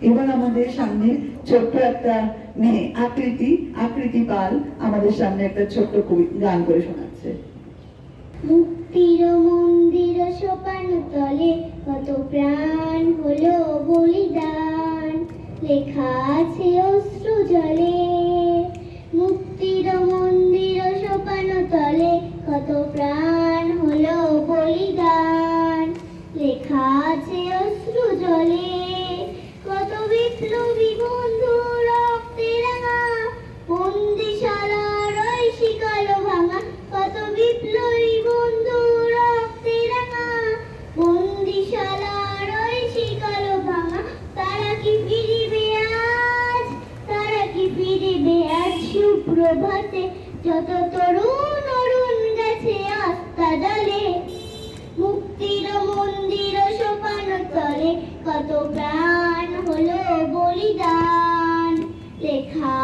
এবার আমাদের সামনে ছোট্ট একটা মেয়ে আকৃতি পাল আমাদের সামনে একটা ছোট্ট গান করে শোনাচ্ছে। মুক্তির মন্দির সোপান তলে কত প্রাণ হলো বলিদান, লেখা আছে অশ্রু জলে। মুক্তির মন্দির সোপান তলে কত প্রাণ হলো বলিদান, লেখা আছে অশ্রু জলে। কত বিপ্লবী বন্ধু রক্তে রাঙা, বন্দিশালার ওই শিকল ভাঙা। কত বিপ্লবী বন্ধু রক্তে রাঙা, বন্দিশালার ওই শিকল ভাঙা। তারা কি ফিরিবে আজ, তারা কি ফিরিবে আজ সুপ্রভাতে, যত তরুণ অরুণ গেছে আস্থা জলে। মুক্তির মন্দির সোপান তলে কত প্রাণ হলো বলিদান, লেখা